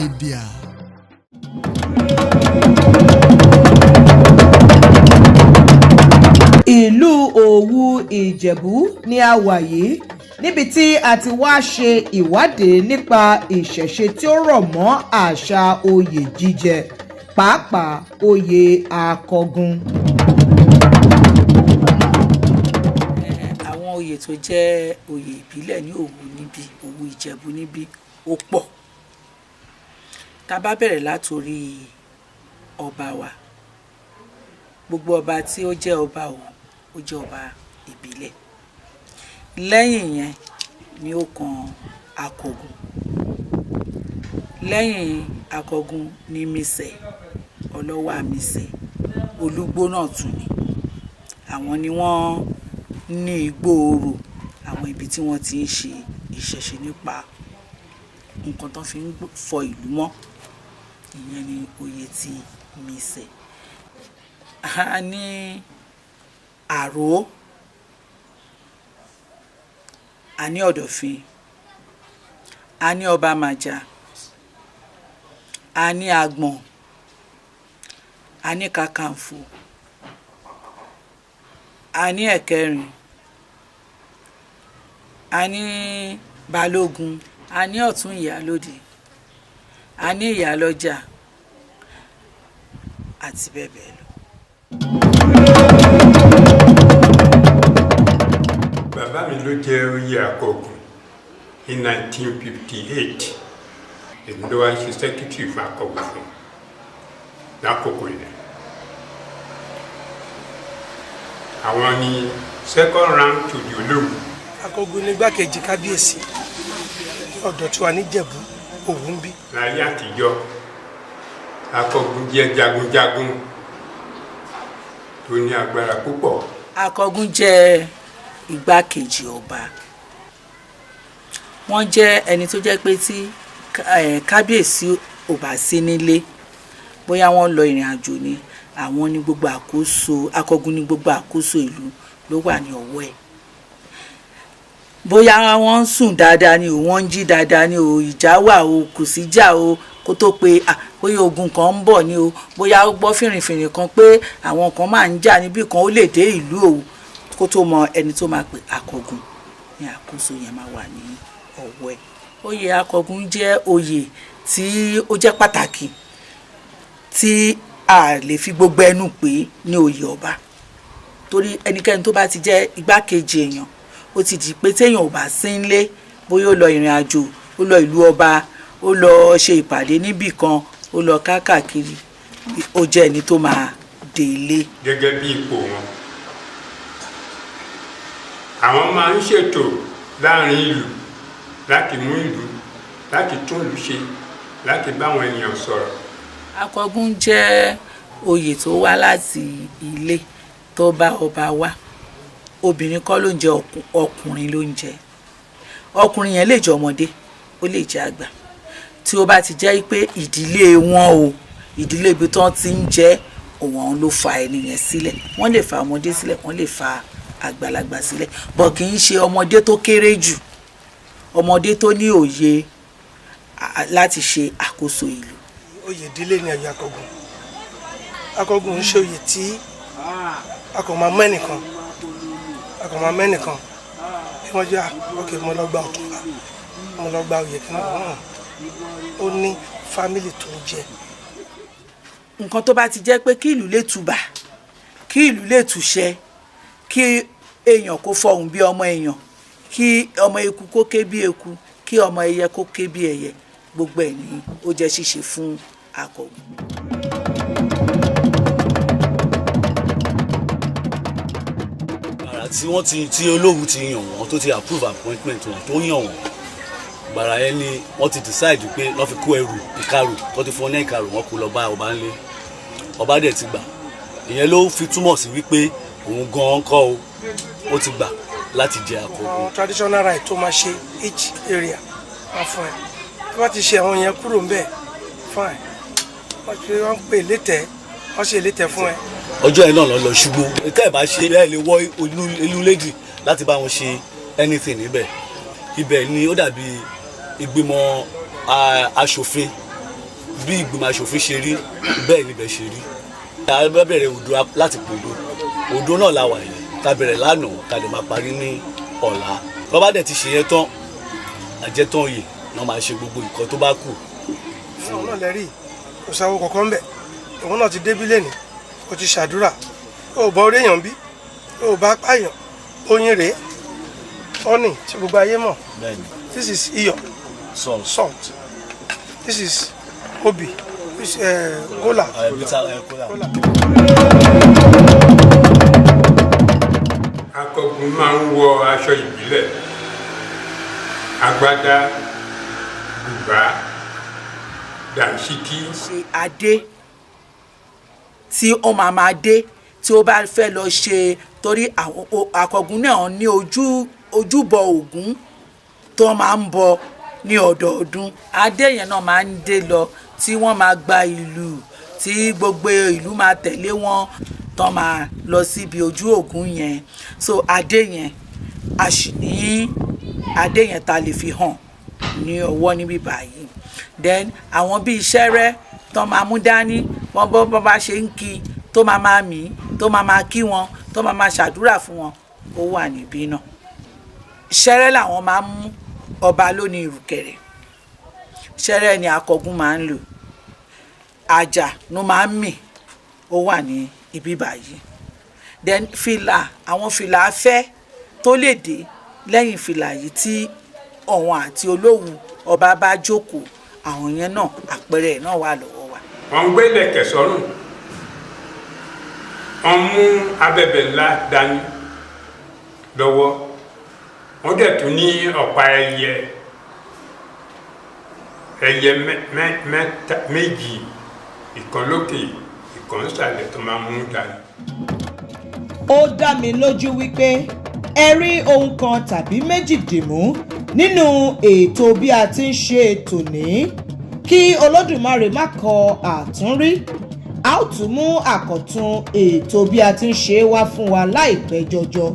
Media. Ìlú Òwu Ìjẹ̀bú ni a wà yìí níbi tí a ti wá ṣe ìwádìí nípa ìṣẹ̀ṣe tí ó rọ̀ mọ́ àṣà oyè jíjẹ pàápàá oyè akọgun. Àwọn oyè tó jẹ́ oyè ìbílẹ̀ ní Òwu níbí Òwu Ìjẹ̀bú níbí ó pọ̀. Tá bá bẹ̀rẹ̀ látorí ọba wa, gbogbo ọba tí ó jẹ́ ọba Òwu ó jẹ́ ọba ìbílẹ̀. Lẹ́yìn yẹn ni ó kan akọgun. Lẹ́yìn akọgun ni Misẹ̀, Ọlọ́wà Misẹ̀, Olúgbó náà tún ni. Àwọn ni wọ́n ní igbó orò, àwọn ibi tí wọ́n ti ń ṣe ìṣẹ̀ṣe nípa nǹkan tó fi ń fọ ìlú mọ́. Ìyẹn ni oyè ti Misẹ̀. A ní Àró, a ní Ọ̀dọ̀fin, a ní Ọba Màjà, a ní Agbọ̀n, a ní Kakanfò, a ní Ẹ̀kẹrin, a ní Balógun, a ní Ọ̀tún Ìyálóde, a ní Ìyálọ́jà àti bẹ́ẹ̀ bẹ́ẹ̀ lọ. Bàbá mi ló jẹ́ oyè akọgun ní 1958. Èmi ló wá ṣe sẹ́kítírì fún akọgun fún lákòókò yẹn. Àwọn ni second rank to the Olówu. Akọgun ní igbákejì kábíyèsí ọ̀dọ̀ tí wà ní Ìjẹ̀bú Òwu ń bí. Láyé àtijọ́, akọgun jẹ́ jagunjagun tó ní agbára púpọ̀. Akọgun jẹ́ igbákejì ọba. Wọ́n jẹ́ ẹni tó jẹ́ pé tí kábíyèsí ò bá sí nílé, bóyá wọ́n lọ ìrìn àjò ni, àwọn ní gbogbo àkóso, akọgun ní gbogbo àkóso ìlú ló wà ní ọwọ́ ẹ̀. Bóyá wọ́n ń sùn dáadáa ni o, wọ́n ń jí dáadáa ni o, ìjà wà o, kò sí jà o, kó tó pé bóyá ogun kan ń bọ̀ ni o, bóyá ó gbọ́ fìrìfìrì kan pé àwọn kan máa ń jà níbì kan ó lè dé ìlú Òwu, kó tó mọ ẹni tó máa pè akọgun ní àkóso yẹn máa wà ní ọwọ́ ẹ̀. Oyè akọgun jẹ́ oyè tí ó jẹ́ pàtàkì tí a lè fi gbogbo ẹnu pè ní oyè ọba, torí ẹnikẹ́ni tó bá ti jẹ́ igbákejì èèyàn ó ti di pé téèyàn ò bá sí nílé, bóyá ó lọ ìrìn àjò, ó lọ ìlú ọba, ó lọ ṣe ìpàdé níbì kan, ó lọ káàkiri, ó jẹ́ ẹni tó máa dé ilé. Gẹ́gẹ́ bí ipò wọn, àwọn máa ń ṣètò láàrin ìlú láti mú ìlú, láti tún ìlú ṣe, láti bá àwọn ènìyàn sọ̀rọ̀. Akọgun jẹ́ oyè tó wá láti ilé tó bá ọba wá. Obìnrin kọ́ ló ń jẹ, ọkùnrin ló ń jẹ. Ọkùnrin yẹn lè jẹ́ ọmọdé, ó lè jẹ́ àgbà. Tí ó bá ti jẹ́ pé ìdílé wọn o, ìdílé ibi tí wọ́n ti ń jẹ́, òun ló fa ẹni yẹn sílẹ̀. Wọ́n lè fa ọmọdé sílẹ̀, wọ́n lè fa àgbàlagbà sílẹ̀, bọ̀ kì í ṣe ọmọdé tó kéré jù, ọmọdé tó ní òye láti ṣe àkóso ìlú. Oyè ìdílé ni oyè akọgun. Akọgun ń ṣe oyè tí a kò máa mẹ́nìkan, kí wọ́n jẹ́ ok mo lọ gba Ọ̀túnba, mo lọ gba oyè kìnnà náà. Ó ní fámìlì tó ń jẹ. Nǹkan tó bá ti jẹ́ pé kí ìlú lè tùbà, kí ìlú lè túṣẹ, kí èèyàn kó fọhùn bí ọmọ èèyàn, kí ọmọ eku kó ké bí eku, kí ọmọ ẹyẹ kó ké bí ẹyẹ, gbogbo ẹ̀ ni ó jẹ́ ṣíṣe fún akọgun. Tí wọ́n tí Olówu ti yàn wọ́n tó ti approve appointment wọn tó yàn wọ́n, gbàrà yẹn ni wọ́n ti decide pé wọ́n fi kó ẹrù ìkarù tó ti fún ọ ní ìkarù wọn kó lọ bá ọba ńlé. Ọba dẹ̀ ti gbà. Ìyẹn ló fi túmọ̀ sí wípé òun gan-an kọ́ o, ó ti gbà láti jẹ akọgun. Traditional right tó máa ṣe each area wá fún ẹ. Tí wọ́n ti ṣe àwọn yẹn kúrò ńbẹ̀ fine. Wọ́n pè létẹ̀, wọ́n ṣe létẹ̀ fún ẹ. Ọjọ́ yẹn náà lọ ṣubú. Tẹ́ ẹ̀ bá ṣe ẹ lè wọ ìlú lédì láti bá wọn ṣe anything níbẹ̀. Ibẹ̀ ni ó dàbí ìgbìmọ̀ aṣòfin bí ìgbìmọ̀ aṣòfin ṣe rí bẹ́ẹ̀ níbẹ̀ ṣe rí. a bá bẹ̀rẹ̀ odò láti pòdò odò náà la wà yìí ká bẹ̀rẹ̀ lánàá ká lè máa parí ní ọ̀la tó bá dẹ̀ ti ṣe yẹn tán àjẹtán yìí náà máa ṣe gbogbo nǹkan tó bá kù. àwọn náà lè rí kò sáwó kankan ń bẹ̀ òun náà ti débí lẹ́nu ó ti ṣàdúrà ó bá orí èèyàn bí ó bá pààyàn oyin rèé ọ́nì tí gbogbo ayé mọ̀ this is iyọ̀ salt this is obi this is kola. Akọgun máa ń wọ aṣọ ìbílẹ̀ agbádá bùbá dànsíkí. ṣe adé tí ó máa dé tí ó bá fẹ́ lọ ṣe torí àwọn Akọgun náà ní ojúbọ Ògún tó máa ń bọ ní ọdọọdún. Adé yẹn náà máa ń dé lọ tí wọ́n máa gba ìlú tí gbogbo ìlú máa tẹ̀lé wọn tó máa lọ síbi ojú Ògún yẹn. So adé yẹn a sì ní adé yẹn ta lè fi hàn ní ọwọ́ níbí báyìí. Then àwọn bíi ṣẹ́rẹ́ tó máa mú dání wọ́n bọ́ bá ṣe ń kí tó máa mí tó máa kí wọn tó máa ṣàdúrà fún wọn ó wà níbí náà. Ṣẹ́rẹ́ làwọn máa ń mú ọba lónìí ìrùkẹ̀rẹ̀ ṣẹ́rẹ́ ni Akọgun máa ń lò àjà ló máa ń mì ó wà ní ibi báyìí. Then fìlà àwọn fìlà afẹ́ tó lè dé lẹ́yìn fìlà yìí tí ọ̀wọ́n àti Olówu ọba bá jókòó àwọn yẹn náà àpẹẹrẹ náà wà lọ́wọ́ wa. wọ́n ń gbé ìlẹ̀kẹ̀ sọ́rùn wọ́n mú abẹ̀bẹ̀ ńlá dání lọ́wọ́ wọ́n dẹ̀ tún ní ọ̀pá ẹyẹ méjì ìkan lókè ìkan nísàlẹ̀ tó máa mú dání. ó dá mi lójú wípé ẹ rí ohun kan tàbí méjì dìmú nínú ètò bí a ti ń ṣe tòní kí Olódùmarè má kọ àtúnrí a ó tún mú àkọ̀tun ètò bí a ti ń ṣe wá fún wa láìpẹ́ jọjọ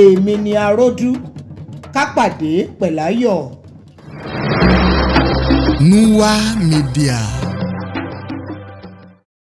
èmi ni Aródú ká pàdé pẹ̀láyọ̀. Nuwa Media.